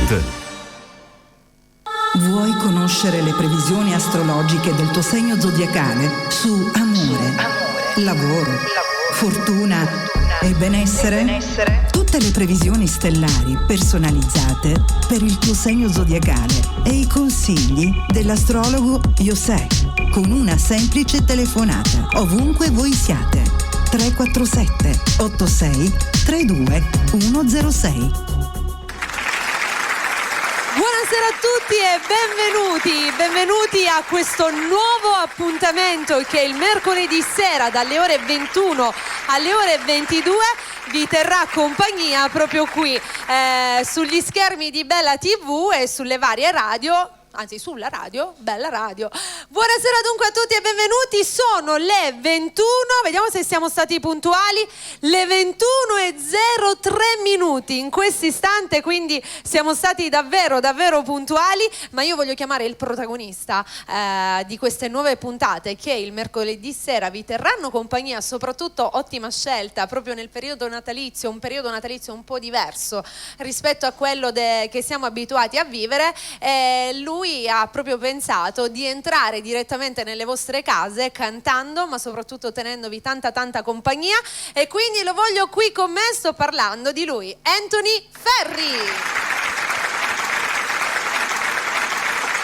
www.radioticino.it. Vuoi conoscere le previsioni astrologiche del tuo segno zodiacale su amore, lavoro, fortuna e benessere? Tutte le previsioni stellari personalizzate per il tuo segno zodiacale e i consigli dell'astrologo José con una semplice telefonata ovunque voi siate. 347 86 32 106. Buonasera a tutti e benvenuti a questo nuovo appuntamento che il mercoledì sera dalle ore 21 alle ore 22 vi terrà compagnia proprio qui sugli schermi di Bella TV e sulle varie radio. Anzi, sulla radio, Bella Radio. Buonasera dunque a tutti e benvenuti. Sono le 21, vediamo se siamo stati puntuali, le 21:03 in questo istante, quindi siamo stati davvero puntuali, ma io voglio chiamare il protagonista di queste nuove puntate che il mercoledì sera vi terranno compagnia, soprattutto ottima scelta proprio nel periodo natalizio, un periodo natalizio un po' diverso rispetto a quello che siamo abituati a vivere. Lui ha proprio pensato di entrare direttamente nelle vostre case cantando, ma soprattutto tenendovi tanta compagnia, e quindi lo voglio qui con me. Sto parlando di lui, Anthony Ferri.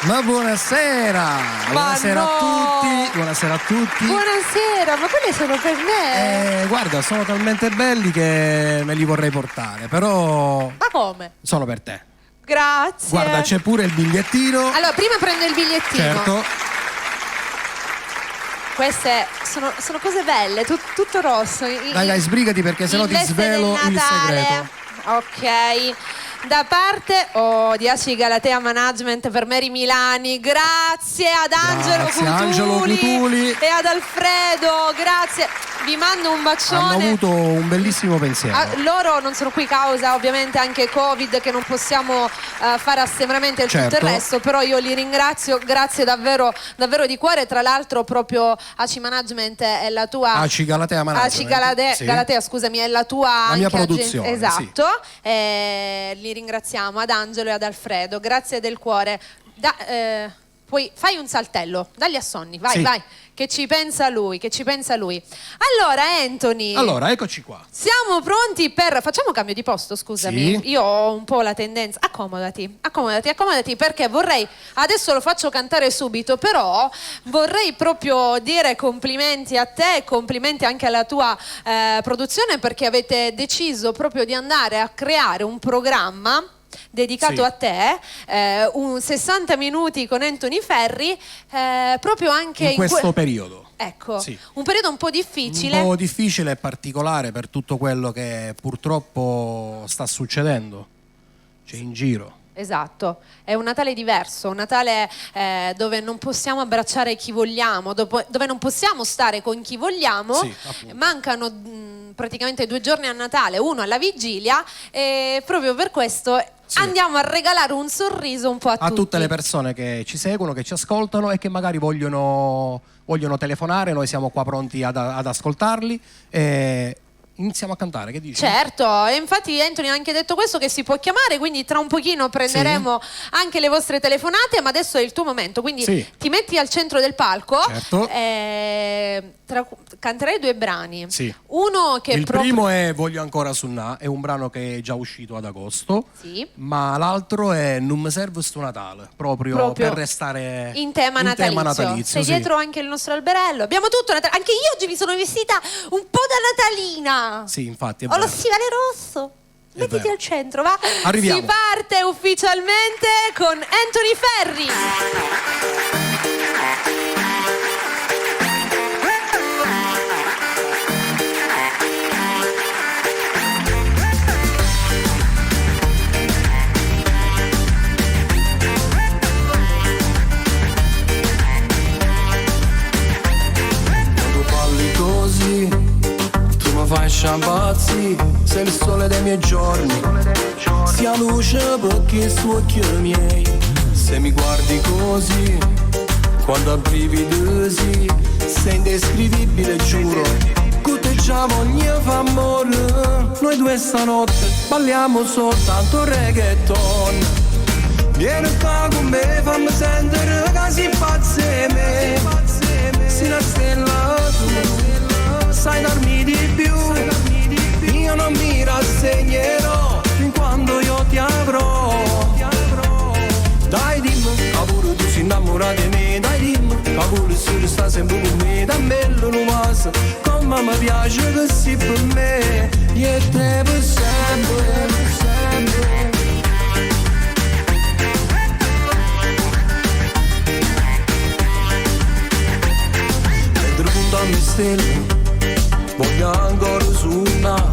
Ma buonasera! Buonasera a tutti! Buonasera a tutti! Buonasera, ma quelle sono per me? Guarda, sono talmente belli che me li vorrei portare, però... Ma come? Sono per te. Grazie. Guarda, c'è pure il bigliettino. Allora, prima prendo il bigliettino. Certo. Queste sono cose belle, tutto rosso. Dai, sbrigati perché sennò ti svelo il segreto. Ok. Da parte di Aci Galatea Management per Mary Milani, grazie ad Angelo Cutuli e ad Alfredo, grazie, vi mando un bacione. Hanno avuto un bellissimo pensiero. Loro non sono qui causa ovviamente anche Covid, che non possiamo fare assembramento e certo. tutto il resto, però io li ringrazio, grazie davvero di cuore. Tra l'altro proprio Aci Management è la tua Aci Galatea Management, Aci Galatea, scusami, è la tua la mia produzione, esatto, sì. Li ringraziamo ad Angelo e ad Alfredo, grazie del cuore. Poi fai un saltello, dagli assonni, vai, sì. vai, che ci pensa lui. Allora Anthony, eccoci qua. siamo pronti per... Facciamo cambio di posto, scusami. Sì. Io ho un po' la tendenza... Accomodati, perché vorrei... Adesso lo faccio cantare subito, però vorrei proprio dire complimenti a te e complimenti anche alla tua produzione, perché avete deciso proprio di andare a creare un programma dedicato sì. a te, un 60 minuti con Anthony Ferri, proprio anche in questo periodo. Ecco, sì. Un periodo un po' difficile. Un po' difficile e particolare per tutto quello che purtroppo sta succedendo, c'è in giro. Esatto, è un Natale diverso, un Natale dove non possiamo abbracciare chi vogliamo, dove non possiamo stare con chi vogliamo. Sì, mancano praticamente 2 giorni a Natale, uno alla vigilia, e proprio per questo sì. Andiamo a regalare un sorriso un po' a tutti. Tutte le persone che ci seguono, che ci ascoltano e che magari vogliono telefonare. Noi siamo qua pronti ad ascoltarli. Iniziamo a cantare, che dici? Certo, e infatti Anthony ha anche detto questo, che si può chiamare, quindi tra un pochino prenderemo anche le vostre telefonate, ma adesso è il tuo momento, quindi ti metti al centro del palco. Certo. Canterai 2 brani. Sì. Uno che il primo è Voglio ancora sunnà, è un brano che è già uscito ad agosto, sì. Ma l'altro è Non mi serve sto Natale, proprio per restare in tema natalizio. Sei dietro anche il nostro alberello, abbiamo tutto Natale. Anche io oggi mi sono vestita un po' da natalina. Sì, infatti è ho lo stivale rosso. Mettiti al centro, va? Arriviamo. Si parte ufficialmente con Anthony Ferri. Fai sciambazzi, sei il sole dei miei giorni, sia luce perché su occhi miei. Se mi guardi così, quando abbrividosi, sei indescrivibile, giuro. Cuteggiamo ogni amore, noi due stanotte balliamo soltanto reggaeton. Vieni qua con me, fammi sentire che si pazze me. Si la stella tu, sai darmi di più. Io non mi rassegnerò fin quando io ti avrò. Dai dimmi, pure tu sei innamorata di me. Dai dimmi, pure se sta sempre con me. Da bello non passa, come mi piace che sei per me. E te per sempre, per sempre. Mi stelle, voglio ancora suonare,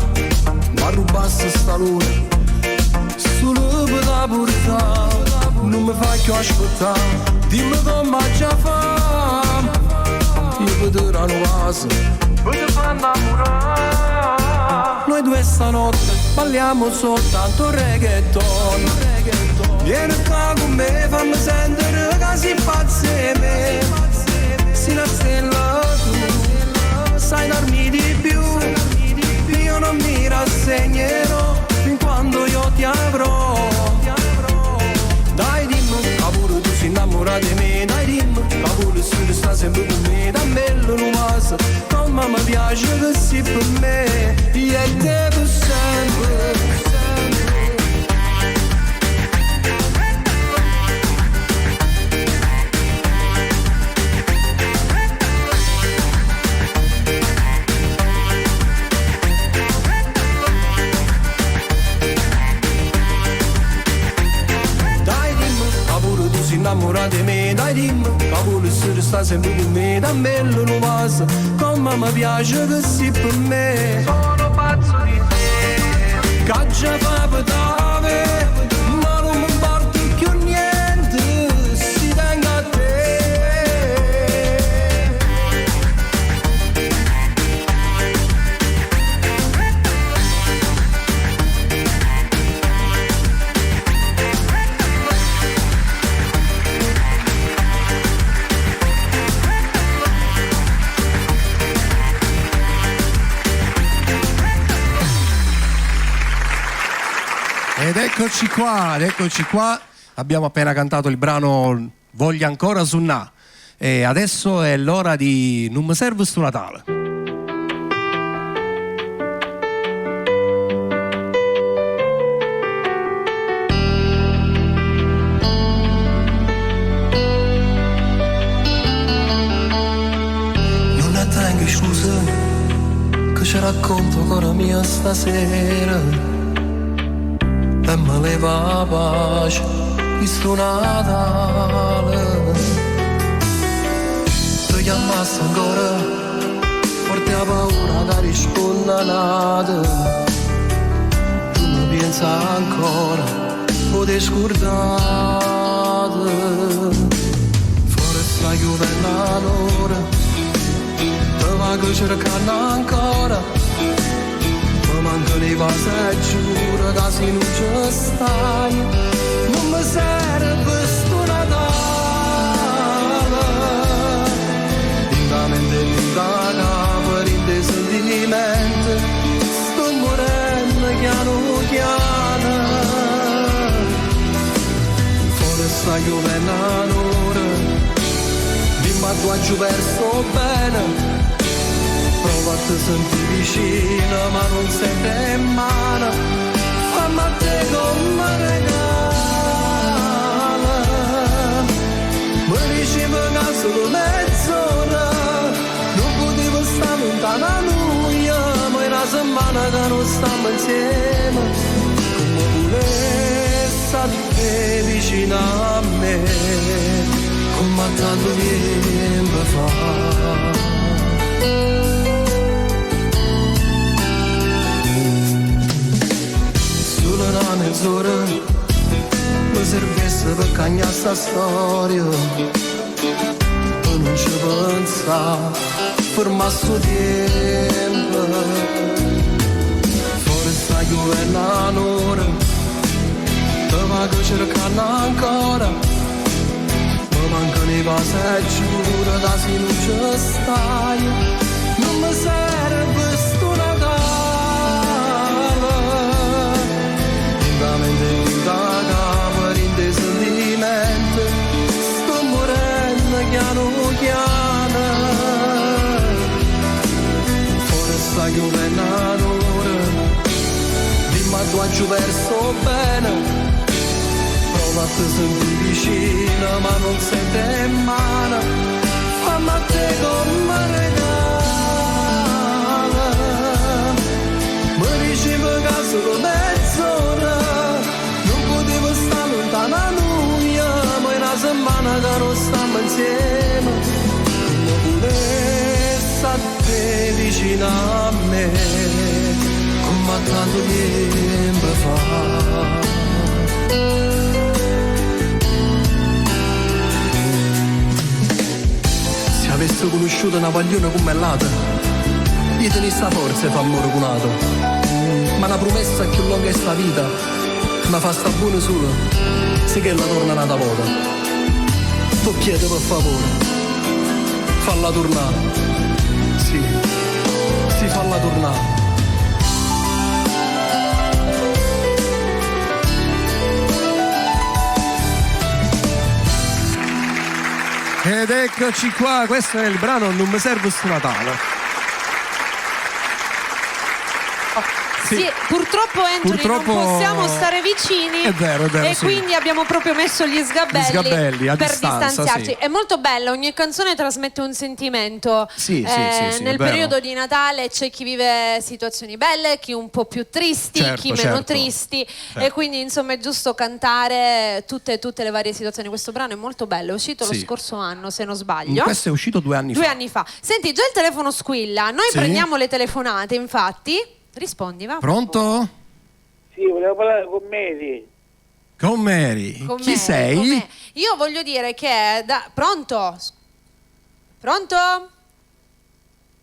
ma rubasse sta luna, solo per la portare, non mi fai più aspettare, dimmi come già fame, io per te la nuova, per te far innamorare. Noi due stanotte balliamo soltanto reggaeton, vieni qua con me, fammi sentire che si pazze me. Si la stella tu, sai darmi di più. Io non mi rassegnerò fin quando io ti avrò. Dai dimmi, pure tu sei innamorata di me. Dai dimmi, pure se tu stai sempre con me. Da bello non passa, come mi piace che sei per me. E te per sempre. Innamorata di me, dai dimmi, pure se tu stai sempre con me. Da bello non passa, come mi piace che sei per me. Sono pazzo di te, che già fa per te, ma non mi importa più niente, si tenga a te. Ed eccoci qua, abbiamo appena cantato il brano Voglio ancora sunnà e adesso è l'ora di Non mi serve sto Natale. Non ne tengo scusa, che ci racconto ancora mia stasera. E me leva pace, questo Natale. Ti chiamasse ancora, forte a paura che risponda nada. Tu mi pensi ancora, potevi scordare. Forse io bella l'ora, te va che cercando ancora. Manca le cose e giuro che se non ci stai non mi serve sto Natale. In la mente e in la capo, in dei sentimenti sto morendo piano piano. Forse io vengo all'ora, dimmi a tua giù verso bene. Prova a te sentire vicino ma non sente in mano. Fammi a te come regala. Mi dicevo che solo mezz'ora non potevo stare lontano a noi, ma è una settimana che non stiamo insieme. Come volessi a te vicino a me, come tanto tempo fa. Una mezz'ora mi servisse per cagnare sta storia e non ci pensa ferma sto tempo. Forse io vengo all'ora, te va che cercando ancora. Mi mancano le cose e giuro che se non ci stai non mi serve sto Natale. Da capo in dei sentimenti tatuaggio verso bene, prova a te sentire vicino ma non sente in mano, fammi a te come regala, mi diceva che solo mezz'ora non potevo stare lontano a noi, ma in una settimana che non stiamo insieme, non volessi a te vicino a me, come tanto tempo fa. Se avessi conosciuto una paglione come l'altra, io tenissi sta forza e fa amore cunato, ma una promessa più lunga è sta vita, ma fa sta buona solo, se che la torna un'altra volta. Tu chiedi per favore, falla tornare, sì, falla tornare. Ed eccoci qua, questo è il brano Non mi serve sto Natale. Sì, purtroppo Anthony non possiamo stare vicini, è vero, e sì. quindi abbiamo proprio messo gli sgabelli a per distanza, distanziarci. sì. È molto bello, ogni canzone trasmette un sentimento. Sì, nel periodo di Natale c'è chi vive situazioni belle, chi un po' più tristi, Certo, chi meno certo. tristi, Certo. e quindi insomma è giusto cantare tutte le varie situazioni. Questo brano è molto bello, è uscito lo Sì. scorso anno se non sbaglio. Questo è uscito 2 anni fa. 2 anni fa. Senti, già il telefono squilla, noi Sì. prendiamo le telefonate, infatti. Rispondi, va. Pronto? Sì, volevo parlare con Mary. Con Mary. Con Chi me, sei? con me. Io voglio dire che pronto? Pronto?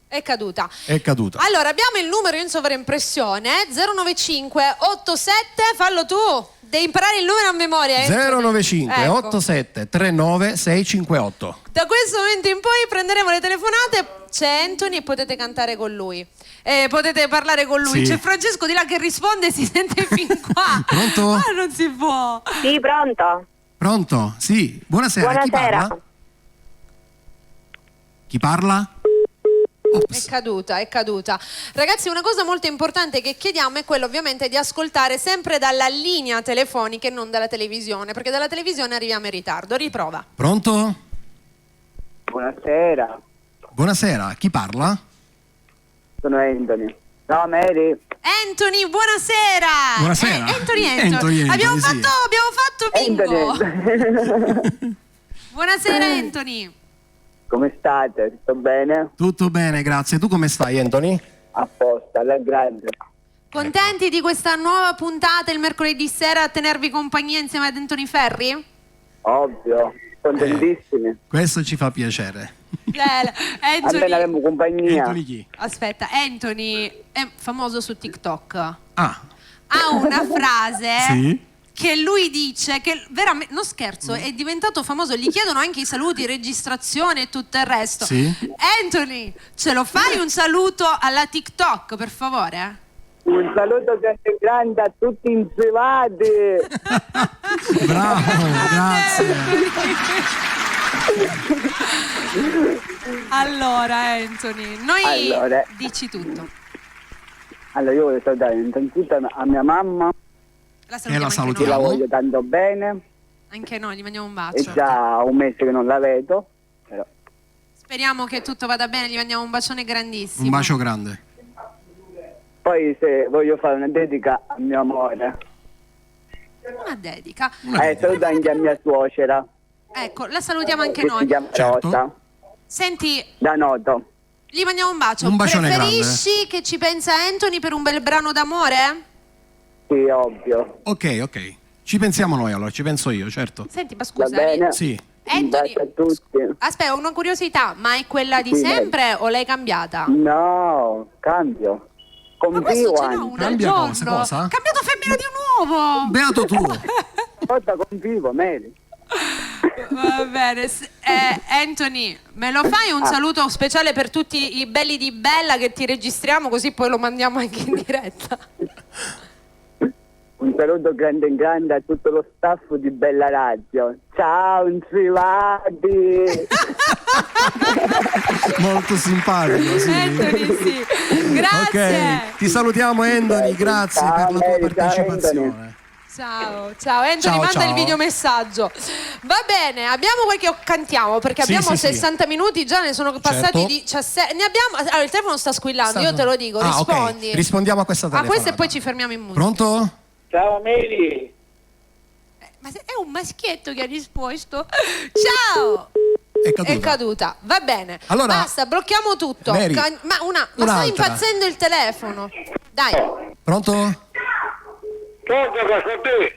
È caduta. È caduta. Allora, abbiamo il numero in sovraimpressione 095 87, fallo tu. Devi imparare il numero a memoria. 095 Ecco. 87 39 658. Da questo momento in poi prenderemo le telefonate. C'è Anthony e potete cantare con lui. Potete parlare con lui. Sì. C'è Francesco di là che risponde e si sente fin qua. Pronto? Ma non si può. Sì, pronto? Pronto? Sì, buonasera. Buonasera. Chi parla? Ops. È caduta. Ragazzi, una cosa molto importante che chiediamo è quella ovviamente di ascoltare sempre dalla linea telefonica e non dalla televisione, perché dalla televisione arriviamo in ritardo. Riprova. Pronto? Buonasera, Buonasera, chi parla? sono Anthony. Ciao Mary. Anthony, buonasera. Buonasera. Anthony. Abbiamo sì. fatto bingo. Anthony. Buonasera Anthony. Come state? Tutto bene? Tutto bene, grazie. Tu come stai, Anthony? A posto, alla grande. Contenti di questa nuova puntata il mercoledì sera a tenervi compagnia insieme ad Anthony Ferri? Ovvio, contentissimi. Questo ci fa piacere. Anthony, Appena avremo compagnia. Anthony chi? aspetta, Anthony è famoso su TikTok. Ah, Ha una frase sì? che lui dice che veramente, non scherzo, è diventato famoso. Gli chiedono anche i saluti, registrazione e tutto il resto. Sì. Anthony, ce lo fai un saluto alla TikTok, per favore? Un saluto grande a tutti insulati. Bravo, grazie. Allora Anthony, noi dici tutto. Allora io voglio salutare innanzitutto a mia mamma, La E la salutiamo anche che salutiamo. la noi. voglio tanto bene. Anche noi, gli mandiamo un È bacio. già un mese che non la vedo. Però. Speriamo che tutto vada bene, gli mandiamo un bacione grandissimo. Un bacio grande. Poi se voglio fare una dedica a mio amore. Una dedica. Saluto anche a mia suocera, Ecco, la salutiamo anche che si noi. chiama Certo. Rosa, Senti, da Noto. gli mandiamo un bacio. Un bacione Preferisci che ci pensa Anthony per un bel brano d'amore? Sì, ovvio. Ok. Ci pensiamo noi allora, ci penso io, certo. Senti, ma Va scusa. bene? Sì. Anthony, Grazie a tutti. aspetta, ho una curiosità, ma è quella di Sì, sempre o l'hai cambiata? No, cambio. Ma questo Convivo ce n'è anche. una al Cambia giorno. cosa? Cambiato femmina di un uovo. Beato tu. Cosa convivo, Mary? Va bene. Anthony, me lo fai un saluto speciale per tutti i belli di Bella che ti registriamo così poi lo mandiamo anche in diretta? Un saluto grande a tutto lo staff di Bella Radio. Ciao, insulati! Molto simpatico, sì. Anthony, sì. Grazie. Ok, ti salutiamo Anthony, grazie Ciao, per la tua Mary, ciao, partecipazione. Ciao, Anthony, Ciao, manda ciao. il videomessaggio. Va bene, abbiamo cantiamo perché Sì, abbiamo sì, 60 minuti, già ne sono passati Certo. 17. Ne abbiamo. Allora, il telefono sta squillando, io te lo dico, Ah, rispondi. ok. Rispondiamo a questa A telefonata. questo e poi ci fermiamo in musica. Pronto? Ciao Mary. Ma è un maschietto che ha risposto. Ciao! È caduta, va bene. Allora, basta, blocchiamo tutto. Mary, Ma sta un'altra. impazzendo il telefono. Dai. Pronto? Pronto, sono te?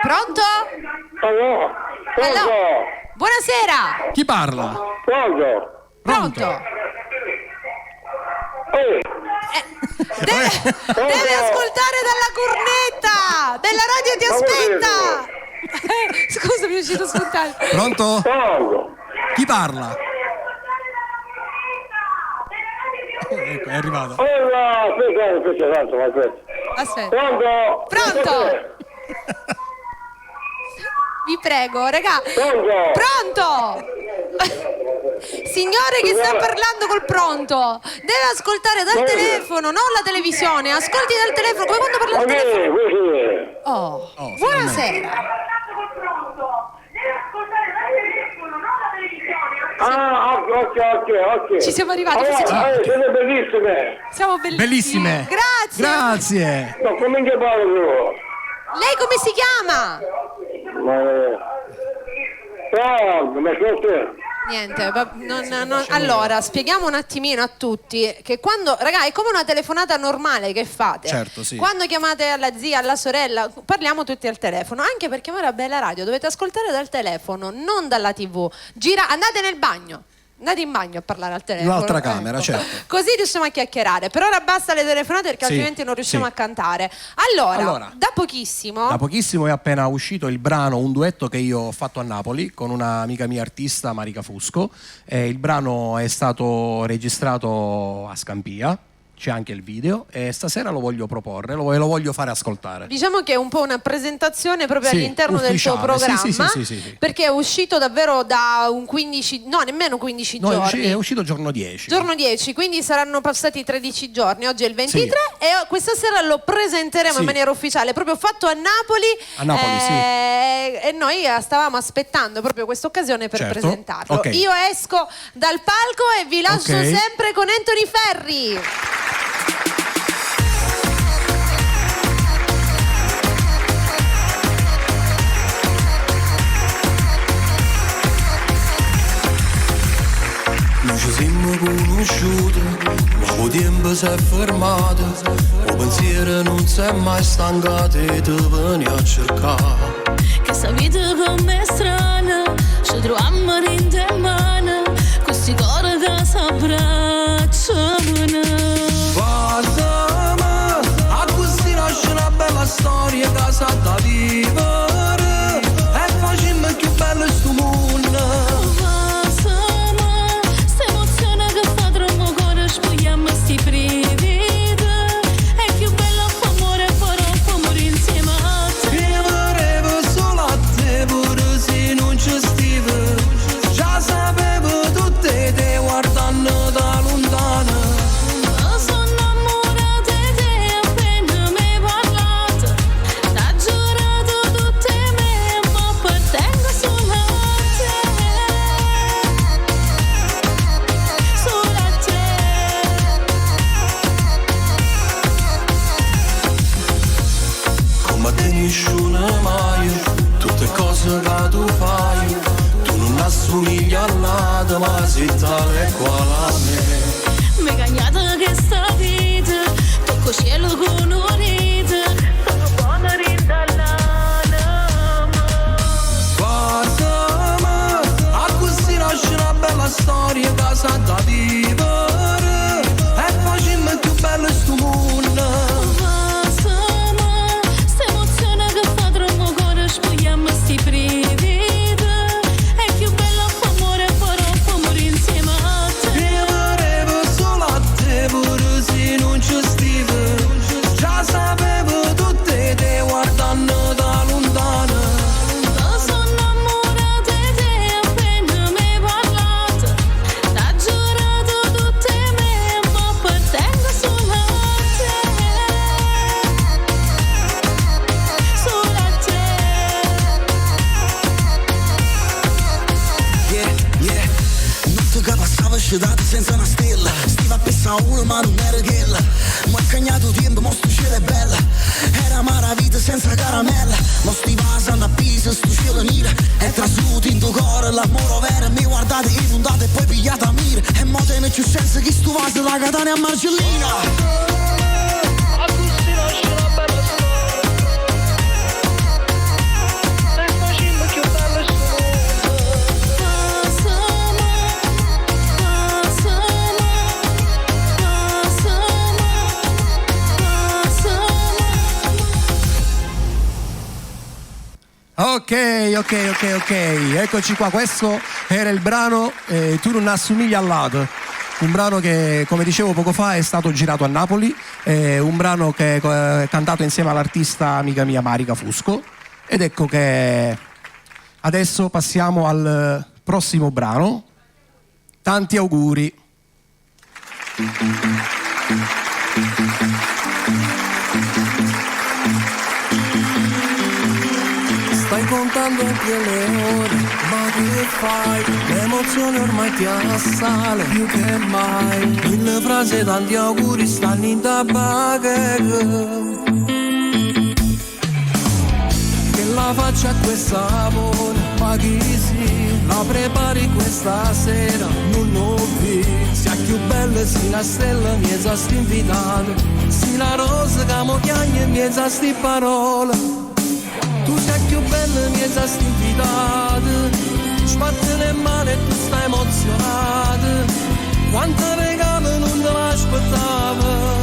Pronto? Allora, Hello. Buonasera. Chi parla? Pronto? Deve ascoltare dalla cornetta della radio, ti aspetta. Scusa, mi è uscito spontaneo. Pronto? Chi parla? Ecco, è arrivato. Aspetta. Pronto? Vi prego, raga. Pronto? Signore che sta parlando col pronto, deve ascoltare dal telefono, non la televisione. Ascolti dal telefono, come quando parla al telefono. Oh, buonasera. Ok. Ci siamo arrivati. Siete bellissime. Siamo bellissime. Grazie. No, come che parlo? Lei come si chiama? Ma sono te. Niente, allora spieghiamo un attimino a tutti che quando, ragazzi, è come una telefonata normale che fate. Certo, sì. Quando chiamate alla zia, alla sorella, parliamo tutti al telefono. Anche per chiamare a Bella Radio dovete ascoltare dal telefono, non dalla TV. Andate nel bagno. Andate in bagno a parlare al telefono. Un'altra camera, certo. Così riusciamo a chiacchierare. Per ora basta le telefonate perché Sì, altrimenti non riusciamo sì. a cantare. Allora, da pochissimo è appena uscito il brano, un duetto che io ho fatto a Napoli con un'amica mia artista, Marica Fusco. Il brano è stato registrato a Scampia, c'è anche il video e stasera lo voglio proporre, lo voglio fare ascoltare. Diciamo che è un po' una presentazione proprio Sì, all'interno del tuo ufficiale, programma, sì. perché è uscito davvero da un 15, no, nemmeno 15 No, giorni. è uscito giorno 10. Giorno 10, quindi saranno passati 13 giorni, oggi è il 23 Sì. e questa sera lo presenteremo Sì. in maniera ufficiale, proprio fatto a Napoli. A Napoli, sì. E noi stavamo aspettando proprio questa occasione per Certo. presentarlo. Ok. Io esco dal palco e vi lascio Ok. sempre con Anthony Ferri. Non ci siamo conosciuti, ma il tempo si è fermato. Il pensiero non si è mai stancato e ti veni a cercare. Che sta vita come è strana, ci troviamo in mano, questi cuori che si abbracciano. Guardami, a così nasce una bella storia che sa da vivere. E facciamo più bello sto mondo. Sta emozione che fa troppo cuore, spogliamo sti brividi. È più bello amore, però può morire insieme a te. Viverevo solo a te, pure se non ci stivo. Già sapevo tutte te guardando da lontano. Sono innamorata di te appena mi hai parlato. T'ha giurato tutte me, ma appartengo solo a te. Solo a te. Come te nessuno mai, tutte cose che tu fai. Tu non assomigli a nada, ma sei tale e quale a me. Mi cagnata che sta vita, tocco cielo con un'unita. Sono buona rindallana. Guardami, a così nasce una bella storia che sa da vivere. E facciamo più bello sto mondo. Sta emozione che fa troppo cuore, spogliamo sti brividi. È più bello amore, però può morire insieme a te. Viverevo solo a te, pure se non ci stivo. Già sapevo a uno ma non era quella. Ma è cagnato tempo, mo sto cielo è bella. Era amara vita senza caramella. Mo sti vasando a Pisa, sto cielo nera. È trasuto in tuo cuore l'amore vero. Mi guardate in puntate e poi pigliate a mira. E mo te ne c'è senza che sto vaso la Catania a Marcellina. Ok, eccoci qua, questo era il brano Tu non assomigli al lato, un brano che, come dicevo poco fa, è stato girato a Napoli, un brano che è cantato insieme all'artista amica mia Marica Fusco, ed ecco che adesso passiamo al prossimo brano. Tanti auguri. Stai contando anche le ore, ma che fai? L'emozione ormai ti assale più che mai. Mille frasi, tanti auguri stanno in tabacca. Che la faccia a questa amore, ma chi si la prepari questa sera? Non ho visto, sia più bella, si la stella, mi sti invitato, si la rosa che mo chiagna, mi sti parole. Tu sei più bella, mi sti invitata, sbatte le mani e tu stai emozionata. Quanta regalo non te l'aspettava,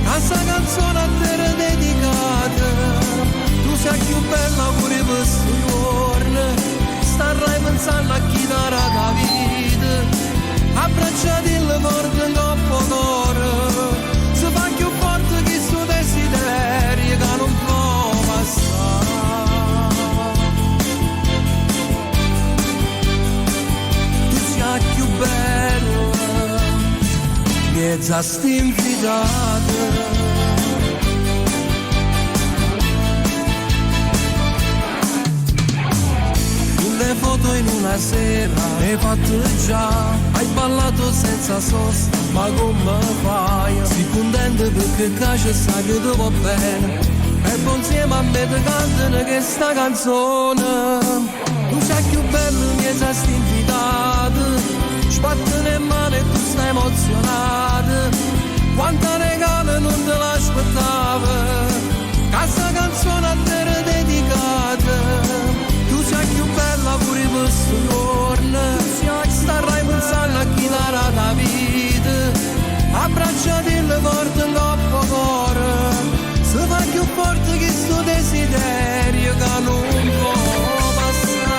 questa canzone a te era dedicata. Tu sei più bella pure per sto giorno, starai pensando a chi darà la vita. Abbracciati il morto in troppo cuore, si fa più forte che sto desiderio che non può passare. Più bella, mezza stinfidata. Le foto in una sera hai fatto già, hai ballato senza sosta, ma come fai? Sei contento perché cace sa che ti va bene, e poi insieme a me ti cantano questa canzone. Tu sei più bello, mi sei stinfidata, sbatte le mani e tu stai emozionata. Quanta regalo non te l'aspettava, questa canzone a te era dedicata. Tu sei più bella pure per sto giorno, starai pensando a chi darà la vita. Abbracciati il morto in troppo cuore, se fa più forte che sto desiderio che non può passare.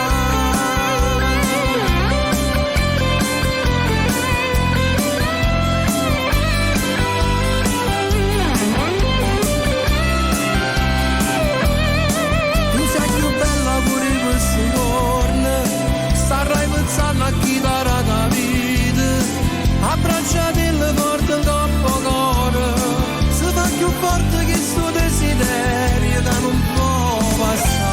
Starai pensando a chi darà la vita. Abbracciati il morto in troppo cuore, se fa più forte che sto desiderio che non può passare.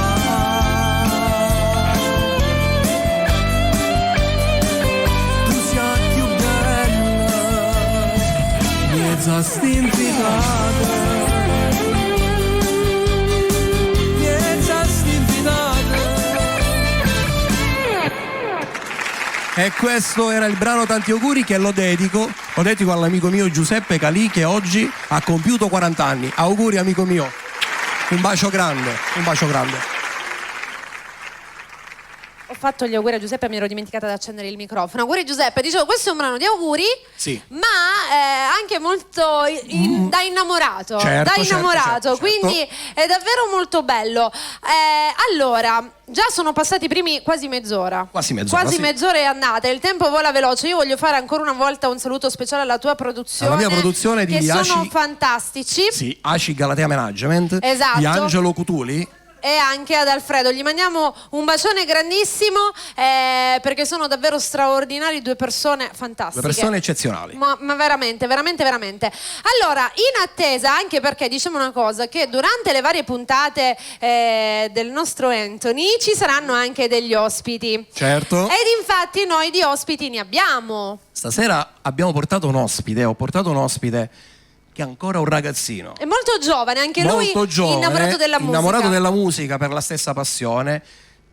Tu sei più bella, mezza stinfidata. E questo era il brano Tanti auguri, che lo dedico all'amico mio Giuseppe Calì, che oggi ha compiuto 40 anni. Auguri amico mio, un bacio grande, un bacio grande. Ho fatto gli auguri a Giuseppe e mi ero dimenticata di accendere il microfono. Auguri Giuseppe, dicevo, questo è un brano di auguri, sì, ma anche molto da innamorato, certo. Quindi è davvero molto bello. Allora, già sono passati i primi quasi mezz'ora. Quasi mezz'ora è andata, il tempo vola veloce. Io voglio fare ancora una volta un saluto speciale alla tua produzione, alla mia produzione di che sono Aci, fantastici. sì, Aci Galatea Management, esatto, di Angelo Cutuli. e anche ad Alfredo. Gli mandiamo un bacione grandissimo perché sono davvero straordinari, due persone fantastiche. Due persone eccezionali. Ma veramente, veramente, veramente. Allora, in attesa, anche perché diciamo una cosa, che durante le varie puntate del nostro Anthony ci saranno anche degli ospiti. Certo. Ed infatti noi di ospiti ne abbiamo. Stasera abbiamo portato un ospite, ho portato un ospite che è ancora un ragazzino. È molto giovane, anche Molto lui giovane, innamorato della musica. Innamorato della musica per la stessa passione.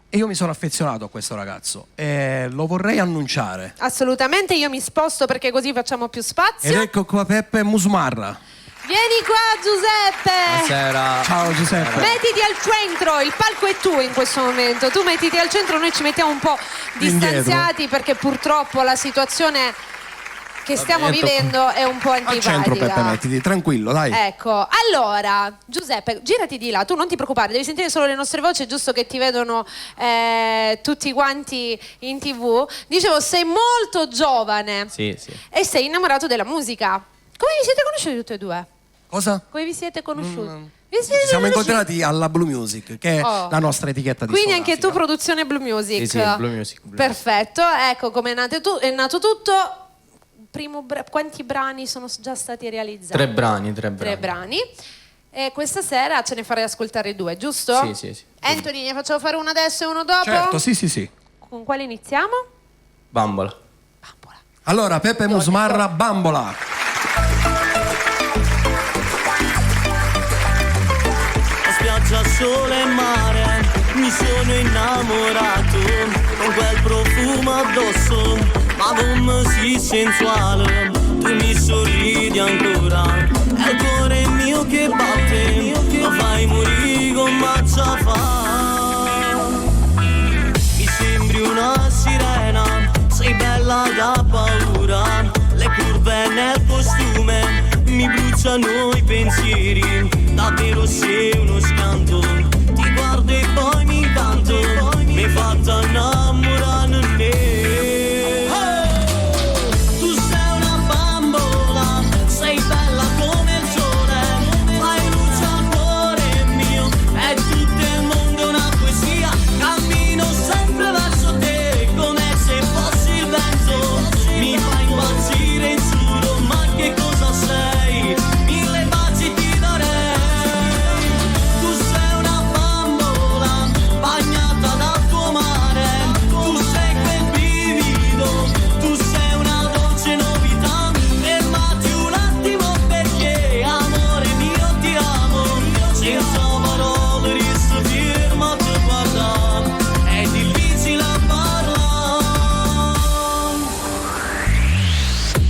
E io mi sono affezionato a questo ragazzo e lo vorrei annunciare. Assolutamente, io mi sposto perché così facciamo più spazio. Ed ecco qua Peppe Musmarra. Vieni qua Giuseppe. Buonasera. Ciao Giuseppe. Mettiti al centro, il palco è tuo in questo momento. Tu mettiti al centro, noi ci mettiamo un po' distanziati perché purtroppo la situazione che stiamo vivendo è un po' antipatica. Al centro Peppe, mettiti, tranquillo, dai. Ecco, allora Giuseppe, girati di là, tu non ti preoccupare, devi sentire solo le nostre voci, è giusto che ti vedono tutti quanti in TV. Dicevo, sei molto giovane. Sì. E sei innamorato della musica. Come vi siete conosciuti tutti e due? Cosa? Come vi siete conosciuti? Ci siamo incontrati alla Blue Music, che è la nostra etichetta di Quindi anche tu discografica. produzione Blue Music. Sì, Blue Music. Perfetto, ecco come è nato tutto. Quanti brani sono già stati realizzati? Tre brani. E questa sera ce ne farei ascoltare due, giusto? Sì. Anthony, ne facciamo fare uno adesso e uno dopo? Certo, sì. Con quale iniziamo? Bambola. Allora, Peppe Musmarra, Bambola. A spiaggia, sole e mare, mi sono innamorato con quel profumo addosso, ma come sei sensuale, tu mi sorridi ancora, è il cuore mio che batte, lo fai morire con mazza fa. Mi sembri una sirena, sei bella da paura, le curve nel costume mi bruciano i pensieri, davvero sei uno scanto, ti guardo e poi mi incanto, mi hai fatto innamorare di te. Tu sei una bambola, sei bella come il sole, fai luce al cuore mio, è tutto il mondo una poesia, cammino sempre verso te, come se fossi il vento, mi fai impazzire in giuro, ma che cosa sei? Mille baci ti darei. Tu sei una bambola bagnata dal tuo mare, tu sei quel brivido, tu sei una dolce novità. Fermati un attimo perché amore mio ti amo, senza parole resto fermo a te guardare, è difficile parlare.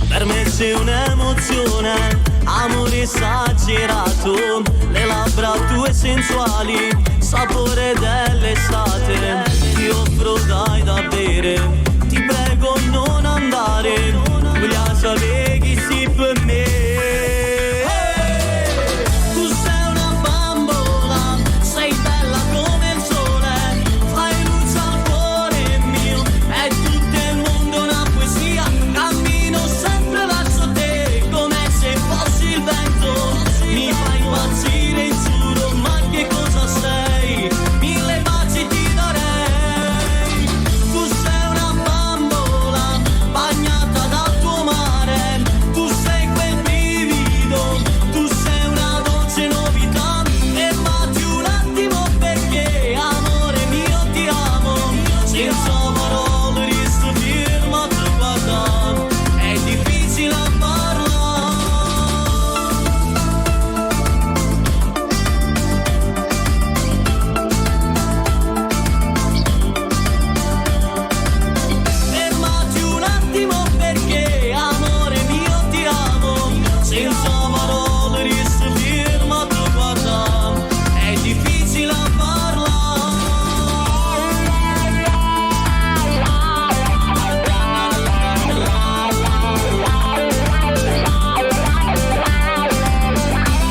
Per me sei un'emozione, amore esagerato, le labbra tue sensuali, sapore dell'estate, ti offro dai da bere, ti prego non andare, voglio sapere chi sei per me. Tu sei una bambola, sei bella come il sole, fai luce al cuore mio, è tutto il mondo una poesia, cammino sempre verso te, come se fossi il vento, mi fai impazzire in giuro, ma che cosa sei? Mille baci ti darei. Tu sei una bambola bagnata dal tuo mare, tu sei quel brivido, tu sei una dolce novità. Fermati un attimo perché amore mio ti amo, senza parole resto fermo a te guardare, è difficile parlare. Fermati un attimo perché amore mio ti amo, senza parole resto fermo a te guardare, è difficile parlare.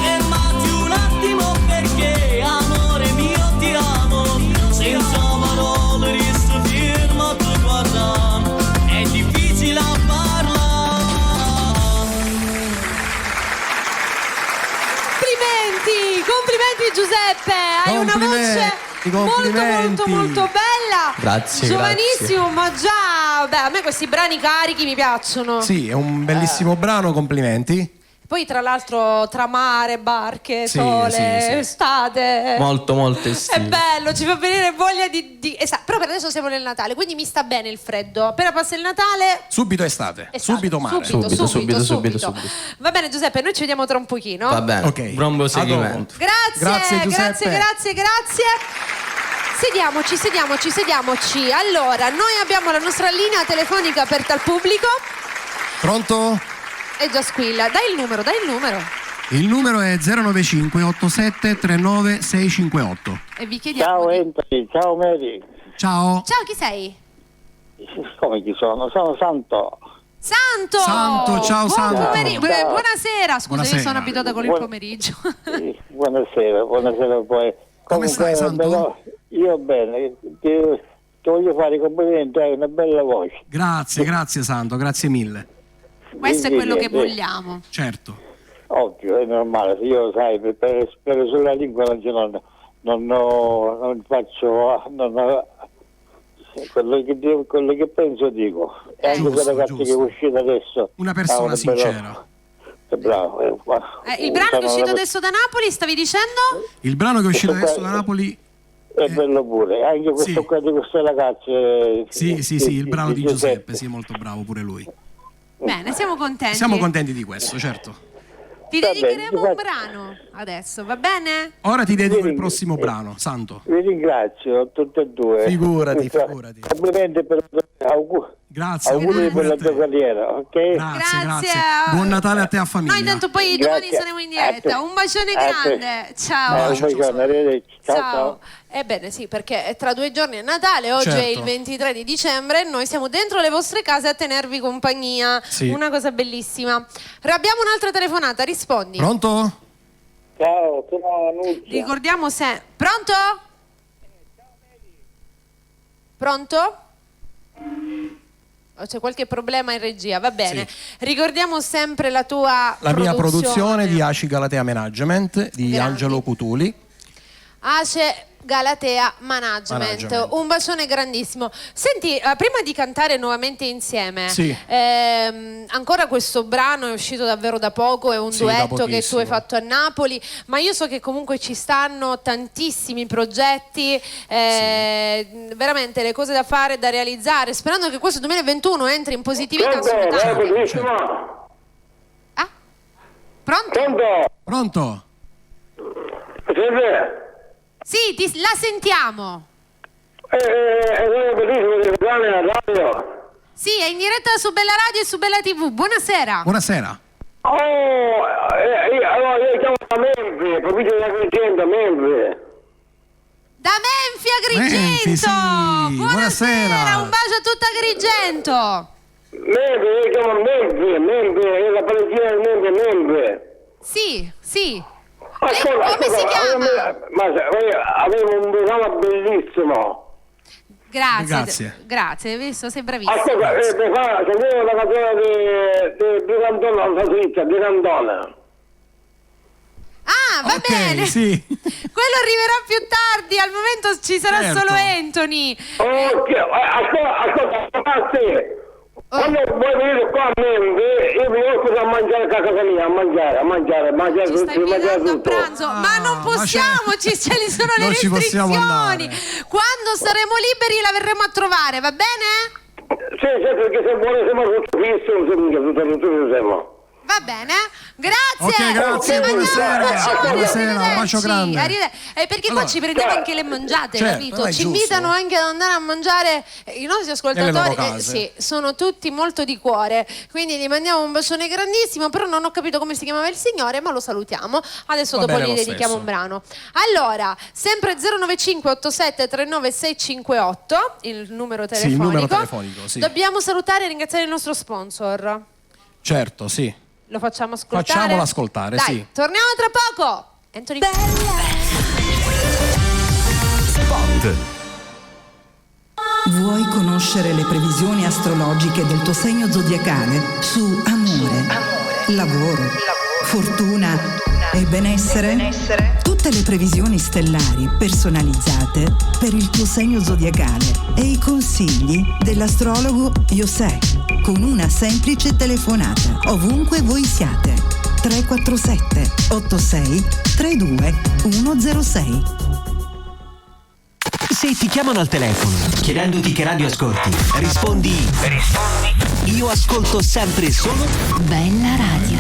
Fermati un attimo perché amore mio ti amo, senza parole resto fermo a te guardare, è difficile parlare. Complimenti Giuseppe, hai una voce Complimenti. molto bella. Grazie, Giovanissimo, ma già, beh, a me questi brani carichi mi piacciono. Sì, è un bellissimo brano, complimenti. Poi tra l'altro tra mare, barche, Sì, sole, sì. estate. Molto È estivo. bello, ci fa venire voglia di... Esatto, però per adesso siamo nel Natale, quindi mi sta bene il freddo. Appena passa il Natale... Subito estate, subito mare. Subito. Va bene Giuseppe, noi ci vediamo tra un pochino. Va bene. Ok. Buon proseguimento. Grazie Giuseppe. grazie. Sediamoci. Allora, noi abbiamo la nostra linea telefonica aperta al pubblico. Pronto? E già squilla. Dai il numero. Il numero è 095 87 39 658. E vi chiediamo. Ciao Anthony, ciao Mary. Ciao. Ciao, chi sei? Come chi sono? Sono Santo. Santo, ciao, buon Santo. pomeriggio. Ciao. Buonasera. Scusa, Buonasera. io sono abituata con il pomeriggio. Sì, buonasera poi. Come stai, Santo? Però, io bene, ti voglio fare i complimenti, hai una bella voce. Grazie Santo, grazie mille. Questo è quello che Sì. vogliamo. Certo. Ovvio, è normale, io sai, per sulla lingua non faccio quello che penso dico. E anche Giusto, quel ragazzo che è giusto. uscito adesso. Una persona bella- sincera. È bravo. Il brano che è uscito adesso da Napoli, stavi dicendo? Il brano che è uscito Questo adesso qua- da Napoli. È bello pure, anche questo sì. qua di queste ragazze. Sì, il brano di Giuseppe, sì, è molto bravo pure lui. Bene, siamo contenti. Siamo contenti di questo, certo. Ti Va bene, dedicheremo un infatti- brano adesso, va bene? Ora ti dedico il prossimo brano, Santo. Vi ringrazio tutti e due. Figurati. Complimenti per Grazie. auguri per la a te. tua carriera, ok? Grazie. Buon Natale a te e a famiglia. Noi intanto poi domani Grazie. saremo in diretta. Un bacione A te. grande. Ciao. Un bacione, arrivederci. Ciao. Ebbene sì, perché tra 2 giorni è Natale, oggi è Certo. il 23 di dicembre, noi siamo dentro le vostre case a tenervi compagnia. Sì. Una cosa bellissima. Abbiamo un'altra telefonata, rispondi. Pronto? Ciao, sono Anuccia. Ricordiamo se... Pronto? Pronto? Oh, c'è qualche problema in regia, va bene. Ricordiamo sempre la tua La mia produzione di Aci Galatea Management di Grandi. Angelo Cutuli. Ace Galatea Management. Un bacione grandissimo. Senti, prima di cantare nuovamente insieme, Sì. ancora questo brano è uscito davvero da poco, è un Sì, da duetto che tu pochissimo. hai fatto a Napoli, ma io so che comunque ci stanno tantissimi progetti, veramente le cose da fare, da realizzare, sperando che questo 2021 entri in positività assolutamente. Ah? Pronto? Pronto? Sì, la sentiamo. Sì, è in diretta su Bella Radio e su Bella TV. Buonasera. Buonasera. Allora io chiamo da Memphis, provincia di Agrigento, Memphis. Da Menfi Agrigento. Menfi, sì. Buonasera. Un bacio a tutta Agrigento. Memphis, io chiamo Memphis, è la paesina del Memphis. Sì. Lei come si chiama? Ma avevo un programma bellissimo. Grazie, hai visto? Sei bravissimo. Ascolta, sapevo la canzone di Cantona, la Svizzera, di Cantona. Ah, va Ok, bene. sì. Quello arriverà più tardi, al momento ci sarà Certo. solo Anthony. Ok, ascolta, quando vuoi venire qua a Memphis, io vi offro a mangiare a casa mia, a mangiare Ci stai invitando a tutto. pranzo, ma non possiamo, ce ne sono le Non ci possiamo restrizioni. andare. Quando saremo liberi la verremo a trovare, va bene? Sì, perché se vuole siamo tutto fisso, tutto siamo. Va bene, grazie. Ok, grazie, Andiamo, buonasera. bacione, Buonasera, un bacio arrivederci. grande. Perché Allora, qua ci prendiamo anche le mangiate, certo, capito? è Ci giusto. invitano anche ad andare a mangiare. I nostri Nelle loro ascoltatori case. sono tutti molto di cuore, quindi gli mandiamo un bacione grandissimo, però non ho capito come si chiamava il signore, ma lo salutiamo. Adesso Va dopo bene gli lo dedichiamo stesso. un brano. Allora, sempre 095 87 39 658, il numero Sì, il telefonico. numero telefonico, sì. Dobbiamo salutare e ringraziare il nostro sponsor. Certo, sì. Lo facciamo ascoltare? Facciamolo ascoltare, Dai, sì. torniamo tra poco. Anthony. Vuoi conoscere le previsioni astrologiche del tuo segno zodiacale su amore, lavoro, fortuna e benessere? Tutte tutte le previsioni stellari personalizzate per il tuo segno zodiacale e i consigli dell'astrologo José con una semplice telefonata ovunque voi siate. 347 86 32 106. Se ti chiamano al telefono chiedendoti che radio ascolti, rispondi io ascolto sempre e solo Bella Radio.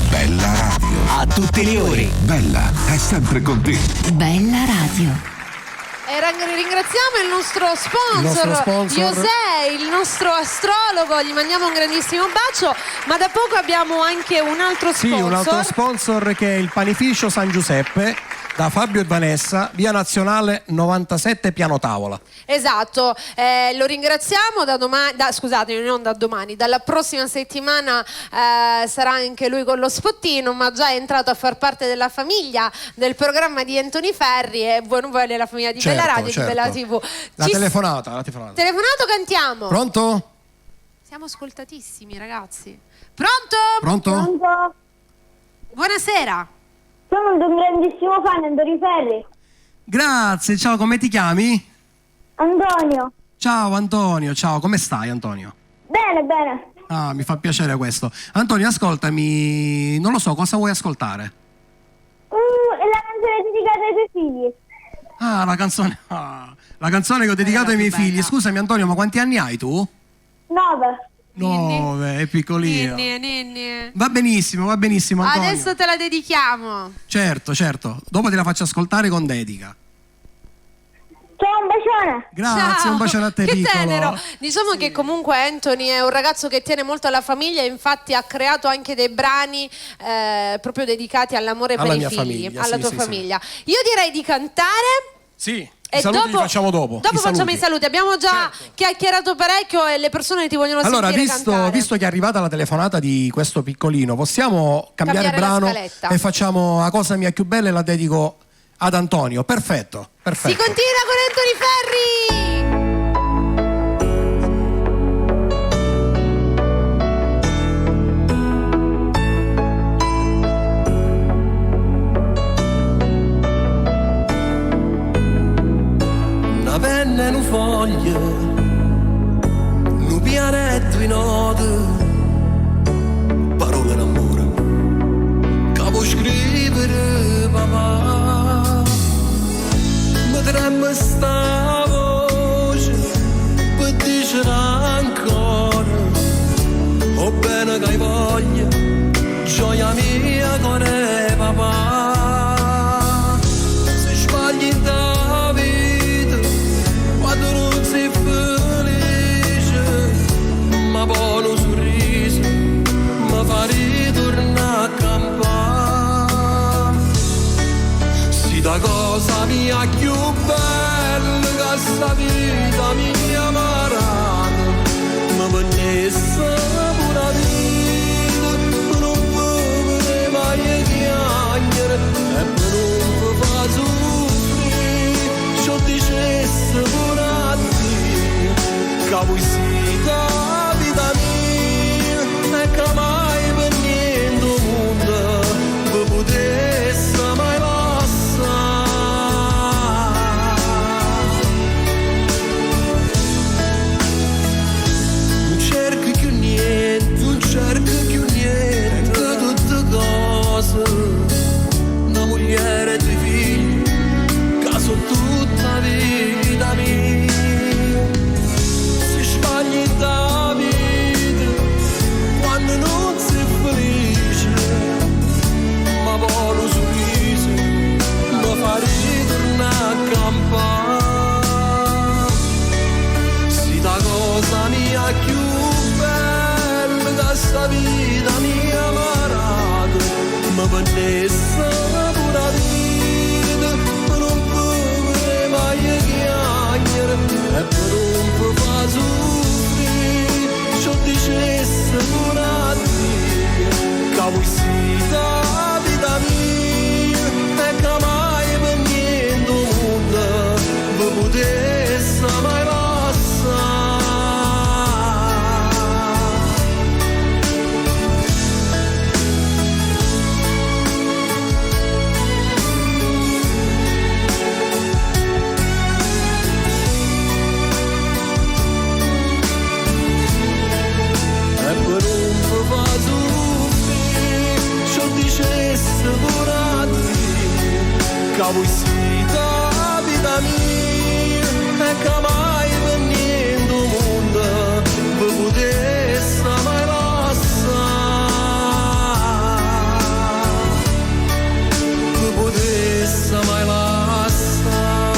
Bella Radio. A tutte le ore. Bella è sempre con te. Bella Radio. E ringraziamo il nostro sponsor, José, il nostro astrologo, gli mandiamo un grandissimo bacio, ma da poco abbiamo anche un altro sponsor. Sì, un altro sponsor che è il Panificio San Giuseppe, da Fabio e Vanessa, via Nazionale 97, piano tavola. Esatto, lo ringraziamo non da domani, dalla prossima settimana sarà anche lui con lo spottino, ma già è entrato a far parte della famiglia del programma di Anthony Ferri e voi non volete la famiglia di Bella Radio, di Bella TV. La telefonata. Telefonato, cantiamo. Pronto? Siamo ascoltatissimi, ragazzi. Pronto? Buonasera. Sono un grandissimo fan, Anthony Ferri. Grazie, ciao, come ti chiami? Antonio. Ciao Antonio, ciao, come stai Antonio? Bene, bene. Ah, mi fa piacere questo. Antonio, ascoltami, non lo so, cosa vuoi ascoltare? È la canzone dedicata ai tuoi figli. Ah, la canzone che ho dedicato ai miei figli. Scusami Antonio, ma quanti anni hai tu? 9. 9, è piccolino. Ninni. Va benissimo Antonio. Adesso te la dedichiamo. Certo, dopo te la faccio ascoltare con dedica. Ciao, un bacione. Grazie, Ciao. un bacione a te, che piccolo. tenero. Diciamo che comunque Anthony è un ragazzo che tiene molto alla famiglia, infatti ha creato anche dei brani proprio dedicati all'amore Alla per mia i figli, famiglia, alla sì, tua sì, famiglia. Io direi di cantare. Sì. E I saluti dopo, li facciamo dopo. Dopo facciamo i saluti. Abbiamo già chiacchierato parecchio e le persone ti vogliono sentire cantare. Visto che è arrivata la telefonata di questo piccolino, possiamo cambiare brano la scaletta. e facciamo La cosa mia più bella e la dedico ad Antonio. Perfetto. Si continua con Anthony Ferri. Una penna e una foglia, un pianetto in note, parole d'amore, che può scrivere papà. Mi trema sta voce, per dire ancora, ho bene che hai voglia, gioia mia con il papà. Se sbagli in ta vita, quando non sei felice, ma buono sorriso, mi fa ritornare a campare. Si da cosa mia più bella che sta vita mia marata, mi vennesse pure vita, non può mai chiagnere e non fa soffrire, ciò dicesse pure a te, che voi siete la vita mia e che mai per niente mondo vi potesse mai passare. Non cerco più niente vuoi la vita mia e che mai per niente mondo vi potesse mai lasciare, vi potesse mai lasciare,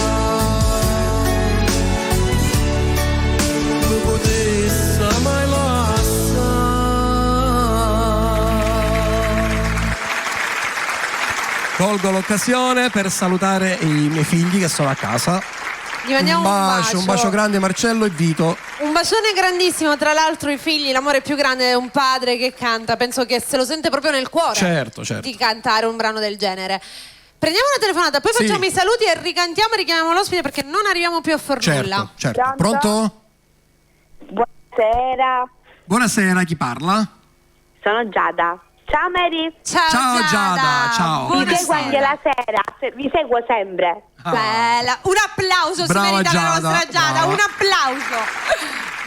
vi potesse mai lasciare. Colgo l'occasione per salutare i miei figli che sono a casa. Gli mandiamo un bacio grande Marcello e Vito. Un bacione grandissimo, tra l'altro i figli, l'amore più grande è un padre che canta, penso che se lo sente proprio nel cuore. Certo. Di cantare un brano del genere. Prendiamo una telefonata, poi Sì. facciamo i saluti e ricantiamo e richiamiamo l'ospite perché non arriviamo più a Fornulla. Certo. Pronto? Buonasera, Buonasera, chi parla? sono Giada. Ciao Mary. Ciao Giada, ciao. Vi seguo anche la sera, vi seguo sempre. Bella, un applauso Brava si merita Giada, la nostra Giada, brava. un applauso.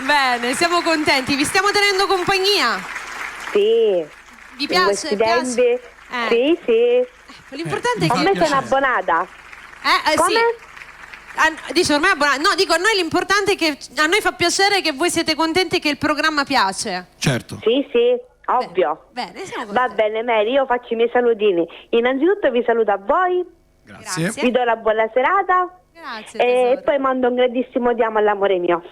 Bene, siamo contenti, vi stiamo tenendo compagnia? Sì. Vi In piace? questi Piace? tempi? Sì, sì. L'importante è A che... me sono abbonata. Sì. Dice ormai è abbonata. No, dico a noi l'importante è che a noi fa piacere che voi siete contenti che il programma piace. Certo. Sì, ovvio. Bene, siamo Va bene Mary, io faccio i miei salutini. Innanzitutto vi saluto a voi. Grazie. Vi do la buona serata. Grazie. E poi mando un grandissimo diamo all'amore mio.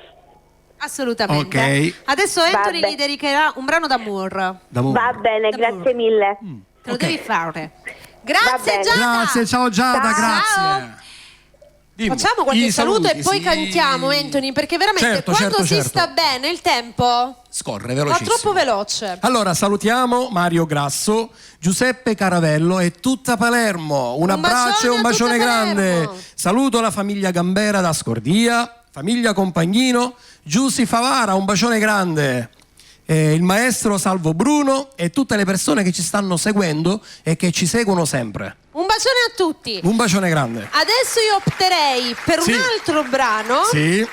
Assolutamente. Ok. Adesso Anthony Vabbè. gli dedicherà un brano d'amore. Va bene, grazie mille. Te lo devi fare. Grazie bene. Giada. Grazie, ciao Giada, Ciao. grazie. Dimmi. Facciamo qualche I saluto saluti, e poi sì. cantiamo, Anthony, perché veramente Certo, quando si certo. sta bene il tempo Scorre va velocissimo. troppo veloce. Allora salutiamo Mario Grasso, Giuseppe Caravello e tutta Palermo. Un abbraccio e un bacione tutta grande. Palermo. Saluto la famiglia Gambera da Scordia, famiglia Compagnino, Giussi Favara, un bacione grande. Il maestro Salvo Bruno e tutte le persone che ci stanno seguendo e che ci seguono sempre. Un bacione a tutti. Un bacione grande. Adesso io opterei per Sì. un altro brano Sì,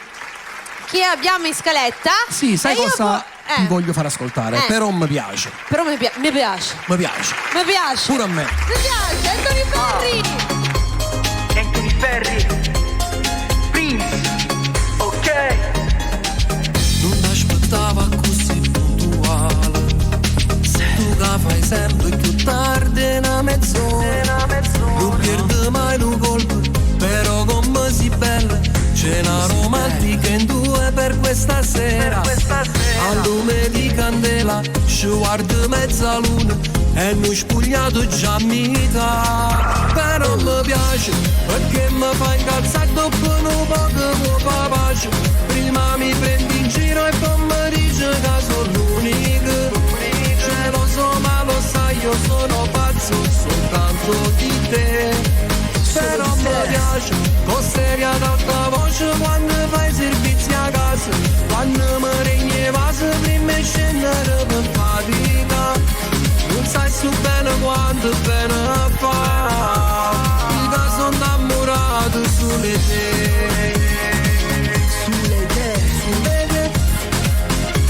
che abbiamo in scaletta. sì, sai E io cosa ti voglio far ascoltare? Però mi piace. Però mi piace. Mi piace. Mi piace. Pure a me. Mi piace, Anthony Ferri. Anthony Ferri, Prince, ok. Non ti aspettava così puntuale. Tu che fai sempre più tardi una mezz'ora. Non perdi mai un colpo, però come si bella. C'è una romantica in due per questa sera. A lume di candela ci guarda mezzaluna e non spugliato già mica. Però mi piace perché mi fa incazzare dopo un po' che vuoi pace. Prima mi prendi in giro e poi mi dici che sono l'unica. Ce lo so ma lo sai io sono pazzo soltanto di te. Però mi piace con seria ad alta voce quando fai servizi a casa. Quando mi regni vaso prima di scendere per fatica. Non sai su bene quanto bene fa. Che sono innamorato sulle te. Sulle te, sulle te,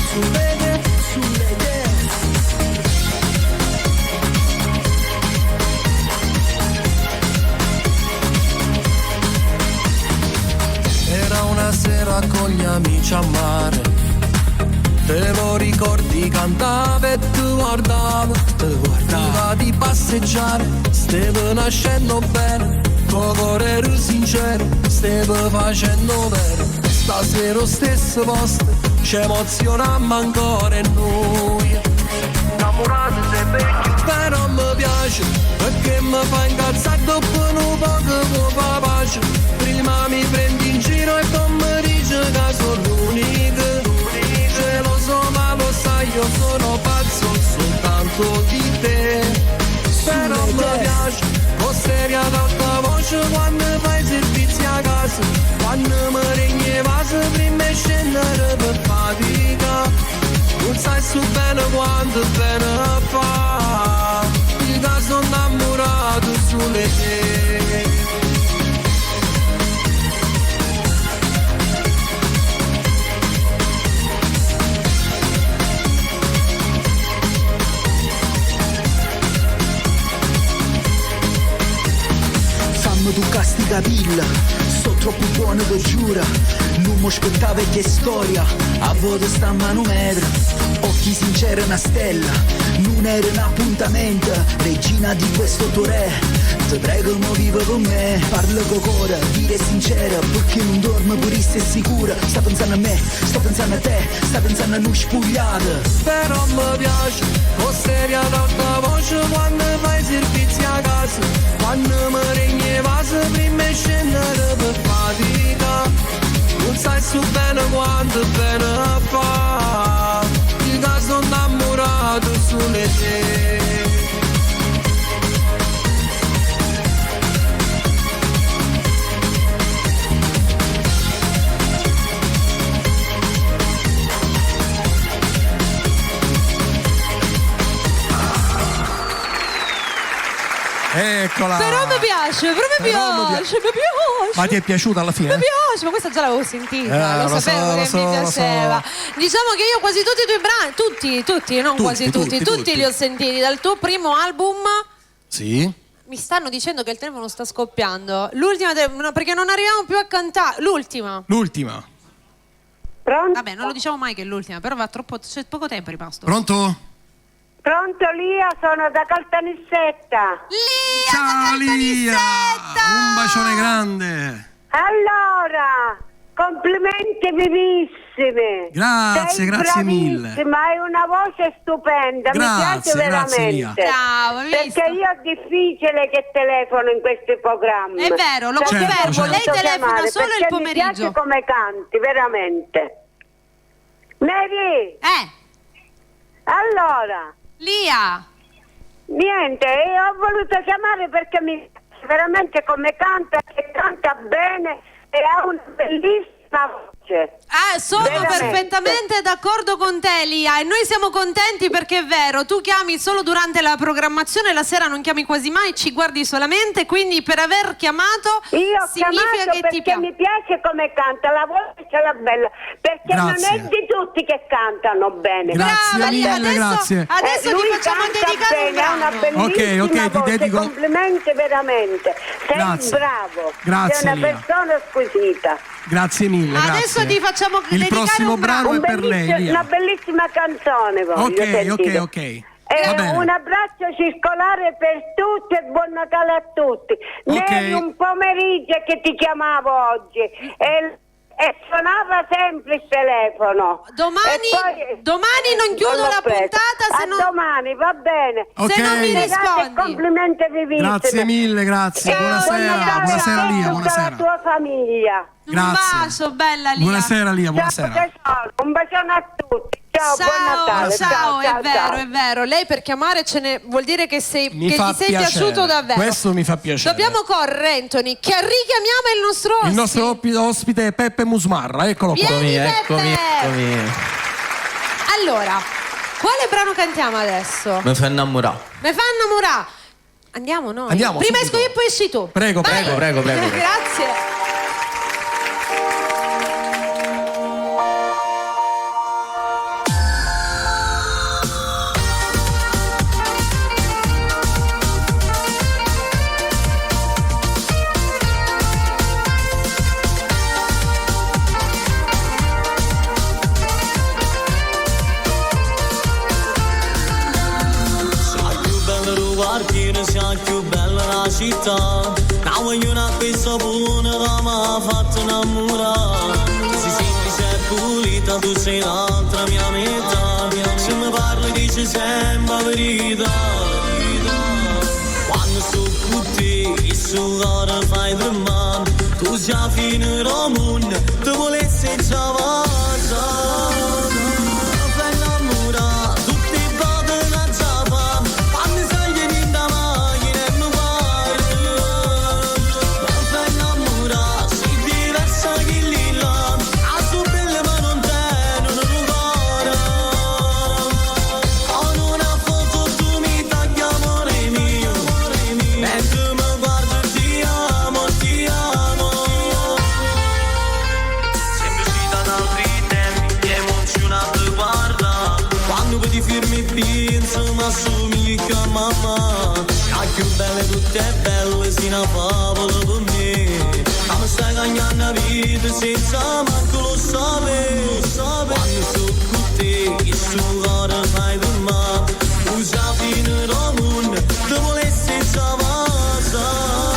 sulle te, sulle te. Era una sera con gli amici a mare. Te lo ricordi, cantava e tu guardavo. Prima di passeggiare, stavo nascendo bene. Tuo cuore ero sincero, stavo facendo bene. Stasera lo stesso posto, ci emozioniamo ancora e noi innamorati sempre più. Però mi piace, perché mi fa incazzare dopo un po' che vuoi fa pace. Prima mi prendi in giro e poi mi dici che sono l'unica. Ce lo so ma lo sai io sono pazzo soltanto di te. Però mi piace con seria ad alta voce quando fai servizi a casa. Quando mi regni vaso prima di scendere per fatica. Non sai su bene quanto bene fa. Io sono innamorato sulle te. Fammi tu sono troppo buono, ti giuro. Non mi aspettavo che storia, a volte sta a manometra. Occhi sinceri, una stella, non era un appuntamento. Regina di questo tuo re, ti prego mo vivo con me. Parlo con cuore, dire sincera, perché non dormo pure se sicura. Sta pensando a me, sto pensando a te, sta pensando a noi spugliate. Però mi piace, o seria tanta voce quando fai servizi a casa. Quando mi regni vaso, prima e scendere per fatica. Non sai su bene quanto bene fa, di caso innamorato sulle te. Eccola! Però mi piace, Ma ti è piaciuta alla fine? Mi piace, ma questa già l'avevo sentita, lo sapevo che mi piaceva. Diciamo che io quasi tutti i tuoi brani, tutti li ho sentiti dal tuo primo album. Sì. Mi stanno dicendo che il telefono sta scoppiando. L'ultima, perché non arriviamo più a cantare. L'ultima. Pronto? Vabbè, non lo diciamo mai che è l'ultima, però c'è poco tempo rimasto. Pronto? Pronto, Lia, sono da Caltanissetta. Ciao Lia! Un bacione grande! Allora, complimenti vivissimi. Grazie, grazie mille. Ma hai una voce stupenda, mi piace veramente. Lia. Bravo, perché io è difficile che telefono in questi programmi. È vero, lo confermo, lei telefona solo il pomeriggio. Mi piace come canti, veramente. Mary! Allora... Lia! Niente, ho voluto chiamare perché mi piace veramente come canta, che canta bene e ha una bellissima voce. Sono perfettamente d'accordo con te, Lia, e noi siamo contenti perché è vero, tu chiami solo durante la programmazione, la sera non chiami quasi mai, ci guardi solamente, quindi per aver chiamato io significa che ti piace. Mi piace come canta, la voce ce l'ha bella, perché non è di tutti che cantano bene. Grazie mille, grazie. Adesso ti facciamo dedicare un brano. È una bellissima voce, ti dedico. Complimenti veramente, sei bravo, grazie, sei una persona squisita. Grazie mille. Adesso ti facciamo il prossimo brano è per lei, Lia. Una bellissima canzone voglio sentire. Ok. Un abbraccio circolare per tutti e buon Natale a tutti. Neri, un pomeriggio che ti chiamavo oggi e suonava sempre il telefono. Domani non chiudo la puntata, se no... domani, va bene. Se non mi rispondi. Complimenti vivissimi. Grazie mille, grazie. Buonasera Lia, buonasera. La tua famiglia. Grazie. Un bacio, bella Lia. Buonasera Lia, buonasera. Ciao, un bacione a tutti. Ciao, buon Natale. Ciao, è vero. Lei per chiamare vuol dire che ti sei piaciuto davvero. Questo mi fa piacere. Dobbiamo correre, Anthony, che richiamiamo il nostro ospite. Il nostro ospite è Peppe Musmarra, eccolo qua. Eccomi. Allora, quale brano cantiamo adesso? Mi fa innamorare. Andiamo noi. Andiamo. Prima subito. esco io e poi esci tu. Prego. Grazie. Sia più bella la città, la voglio pezza buona che mi ha fatto innamorare. Si semplice e pulita, tu sei l'altra mia metà. Se mi parli dici sempre la verità. Quando sto con te, il suo cuore fai tremare. Tu già finirò il mondo, ti volessi già avanzare. Mamma, la più bella tutte è bella, si una favola con me. Ma mi stai cagnando la vita senza manco lo sapere. Quando sto con te, che sto cuore fai per me. Usa fine da mondo, te vuole senza vasa.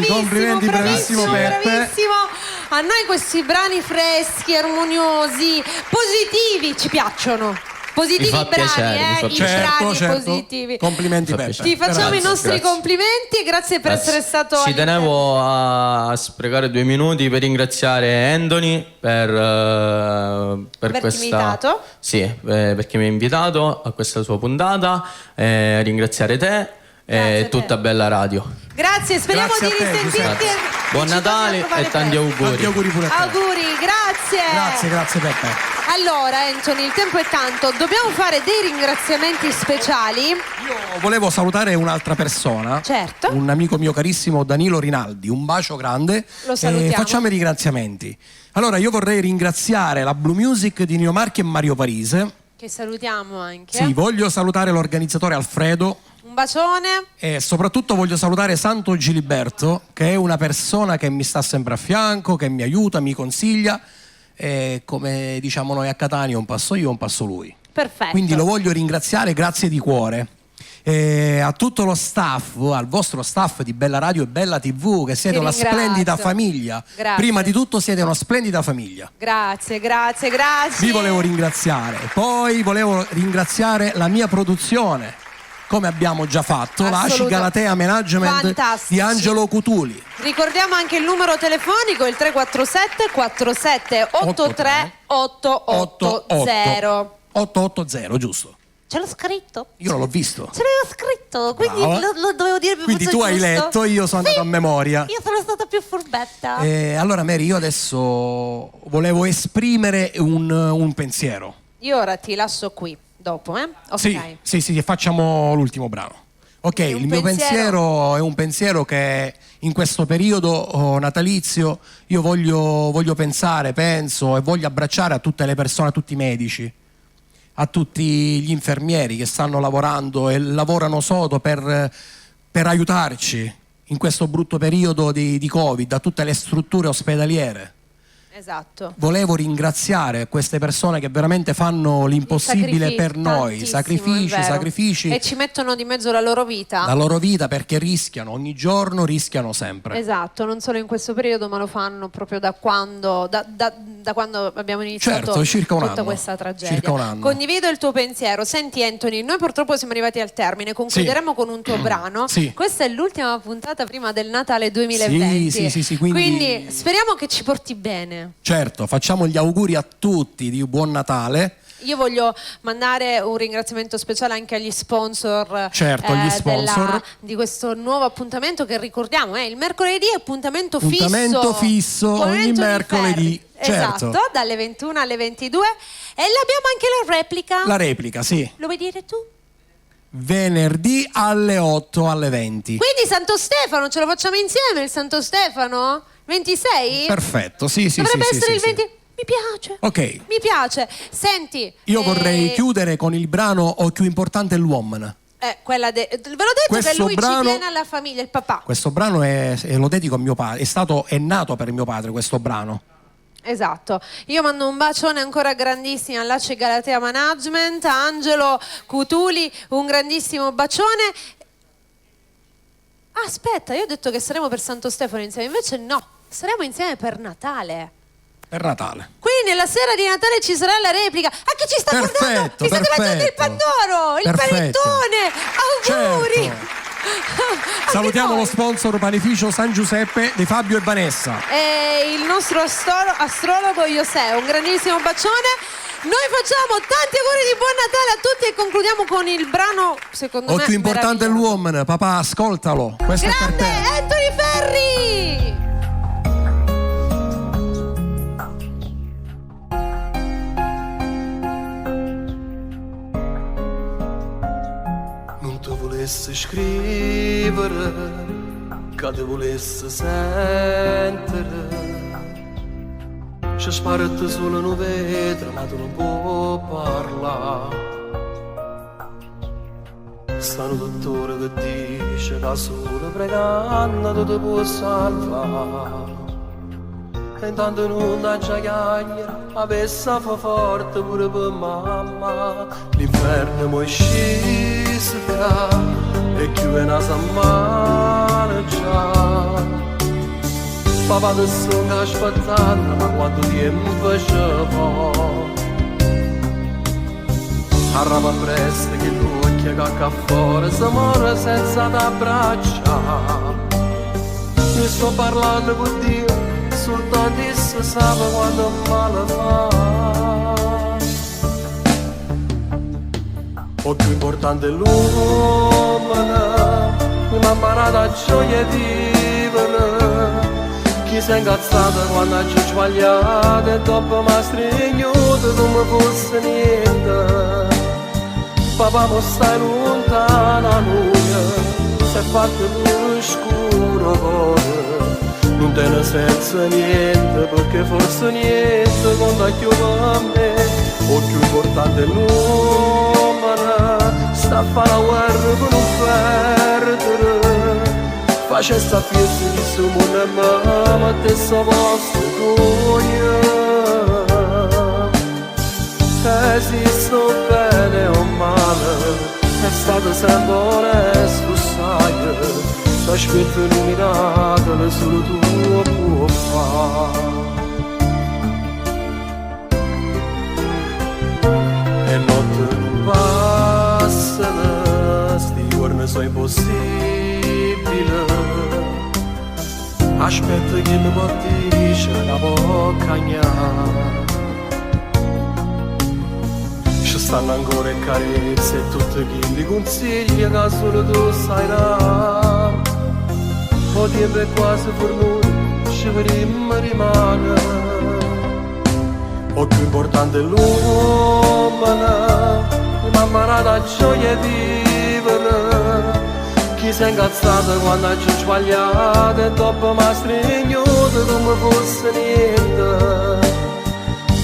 Complimenti, bravissimo Peppe. Bravissimo. A noi questi brani freschi, armoniosi, positivi ci piacciono. Positivi brani, i brani positivi. Complimenti Peppe. Ti facciamo i nostri complimenti e grazie per essere stato. Ci tenevo a sprecare 2 minuti per ringraziare Anthony per questa invitato. Sì, perché mi ha invitato a questa sua puntata, ringraziare te e tutta Bella Radio. Grazie, speriamo di risentirti. Buon Natale e tanti auguri. Tanti auguri pure a te. Auguri, grazie. Grazie Peppe. Allora Anthony, il tempo è tanto, dobbiamo fare dei ringraziamenti speciali. Io volevo salutare un'altra persona. Certo. Un amico mio carissimo, Danilo Rinaldi. Un bacio grande. Lo salutiamo. Facciamo i ringraziamenti. Allora io vorrei ringraziare la Blue Music di Nino Marchi e Mario Parise. Che salutiamo anche. Sì, voglio salutare l'organizzatore Alfredo. Un bacione. E soprattutto voglio salutare Santo Giliberto, che è una persona che mi sta sempre a fianco, che mi aiuta, mi consiglia. E come diciamo noi a Catania, un passo io, un passo lui. Perfetto. Quindi lo voglio ringraziare, grazie di cuore. E a tutto lo staff, al vostro staff di Bella Radio e Bella TV, che siete una splendida famiglia. Grazie. Prima di tutto siete una splendida famiglia. Grazie. Vi volevo ringraziare. Poi volevo ringraziare la mia produzione, come abbiamo già fatto, l'ACI Galatea Management. Fantastici. Di Angelo Cutuli. Ricordiamo anche il numero telefonico, il 347 47 83 880. 880, giusto? Ce l'ho scritto? Io non l'ho visto. Ce l'avevo scritto, quindi lo dovevo dire più Quindi tu hai letto, io sono andato a memoria. Io sono stata più furbetta. Allora Mary, io adesso volevo esprimere un pensiero. Io ora ti lascio qui, dopo, Ok. Sì, facciamo l'ultimo brano. Ok, il mio pensiero è un pensiero che in questo periodo natalizio io voglio penso e voglio abbracciare a tutte le persone, a tutti i medici, a tutti gli infermieri che stanno lavorando e lavorano sodo per aiutarci in questo brutto periodo di Covid, a tutte le strutture ospedaliere. Esatto. Volevo ringraziare queste persone che veramente fanno l'impossibile per noi, sacrifici e ci mettono di mezzo la loro vita. La loro vita, perché rischiano ogni giorno, rischiano sempre. Esatto, non solo in questo periodo, ma lo fanno proprio da quando abbiamo iniziato circa un tutta anno. questa tragedia. Circa un anno. Condivido il tuo pensiero. Senti Anthony, noi purtroppo siamo arrivati al termine, concluderemo con un tuo brano. Sì. Questa è l'ultima puntata prima del Natale 2020. Sì, quindi speriamo che ci porti bene. Certo, facciamo gli auguri a tutti di buon Natale. Io voglio mandare un ringraziamento speciale anche agli sponsor, certo, gli sponsor di questo nuovo appuntamento che ricordiamo, il mercoledì è appuntamento fisso ogni mercoledì. Esatto, certo. dalle 21 alle 22 e abbiamo anche la replica. La replica, sì. Lo vuoi dire tu? Venerdì alle 8 alle 20. Quindi Santo Stefano, ce lo facciamo insieme il Santo Stefano? 26? Perfetto, sì. Dovrebbe essere il 20. Sì. Mi piace. Ok. Mi piace. Senti. Io vorrei chiudere con il brano O più importante è l'uomo. Ve l'ho detto Questo che lui brano- ci tiene alla famiglia, il papà. Questo brano lo dedico a mio padre, è nato per mio padre questo brano. Esatto, io mando un bacione ancora grandissimo all'Ace Galatea Management, a Angelo Cutuli, un grandissimo bacione. Aspetta, io ho detto che saremo per Santo Stefano insieme, invece no, saremo insieme per Natale. Per Natale. Quindi la sera di Natale ci sarà la replica. A chi ci sta guardando? Mi state mangiando il pandoro, il panettone. Auguri! Certo. Salutiamo lo sponsor panificio San Giuseppe di Fabio e Vanessa. E il nostro astrologo José, un grandissimo bacione. Noi facciamo tanti auguri di buon Natale a tutti e concludiamo con il brano, secondo me, più importante è l'uomo, papà, ascoltalo. Questo grande è per te. Anthony Ferri! Non ti volessi scrivere, che ti volessi sentire. Ci sparte solo un vetro, ma tu non puoi parlare. Stanno dottore che dice che solo pregando ti può salvare. E intanto non da chiacchiera, avessa fa forte pure per mamma. L'inferno mi è sceso e chiude una settimana già. Papà ti sto aspettando, ma quanto tempo facevo. Arriva presto che l'occhio cacca fuori, si muore senza t'abbracciare. Io sto parlando con Dio, soltanto esso sa quando male fa. O più importante è l'uomo, mi ha imparato a gioia di vivere. Chi si è incazzato quando ha sbagliato e dopo mi ha stringuto come fosse niente. Papà mo stai lontano a noi, si è fatto più scuro cuore. Non te ne senza niente, perché forse niente conta più a me. O più importante è l'uomo, sta a fare la guerra per non perdere. Face sta piezza di suo mondo e mamma, te so vostro cuore. Esisto bene o male, è stato sempre onesto, sai. L'aspetto illuminato, solo tu puoi fare. E notte non passano, sti giorni sono impossibili. Aspetta che mi portisce la bocca. Ci stanno ancora carezze e tutti gli consigli che solo tu sai là. O tempo è quasi fornuto, ci vedremo rimane. O più importante è l'uomo, mi ha imparato a gioia di vivere. Chi si è incazzato quando ha sbagliato e dopo mi ha stringuto come fosse niente.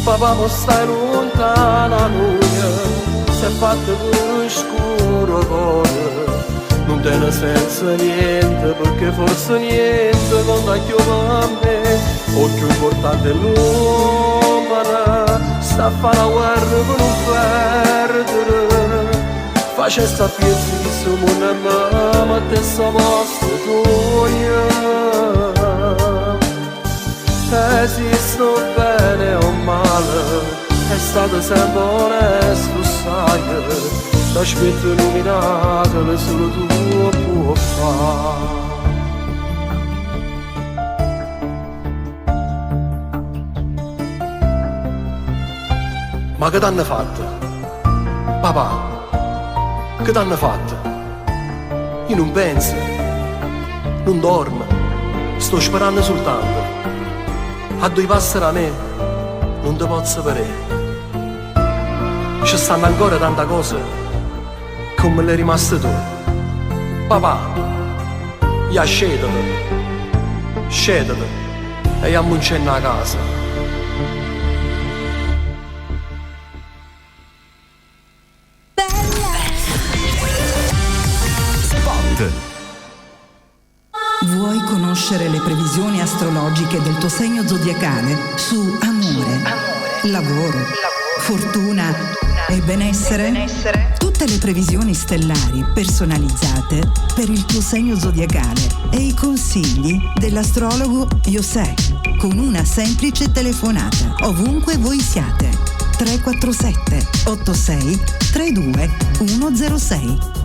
Papà mo stai lontano a noi, si è fatto più scuro cuore. Non te ne senza niente, perché forse niente conta più a me. O più importante è l'uomo, sta a fare la guerra per non perdere. Face sta piezza di suo mondo e mamma, te so vostro tuo. Esisto bene o male, è stato sempre onesto, sai. L'aspetto illuminato, solo tu puoi fare. Ma che t'hanno fatto? Papà, che t'hanno fatto? Io non penso, non dormo, sto sperando soltanto. A due passi da me non ti posso sapere. Ci stanno ancora tante cose come le rimaste tu. Papà, io scendete e io ammuncenno a casa. www.radioticino.it. Vuoi conoscere le previsioni astrologiche del tuo segno zodiacale su amore, lavoro, fortuna e benessere? Tutte le previsioni stellari personalizzate per il tuo segno zodiacale e i consigli dell'astrologo José con una semplice telefonata ovunque voi siate. 347 86 32 106.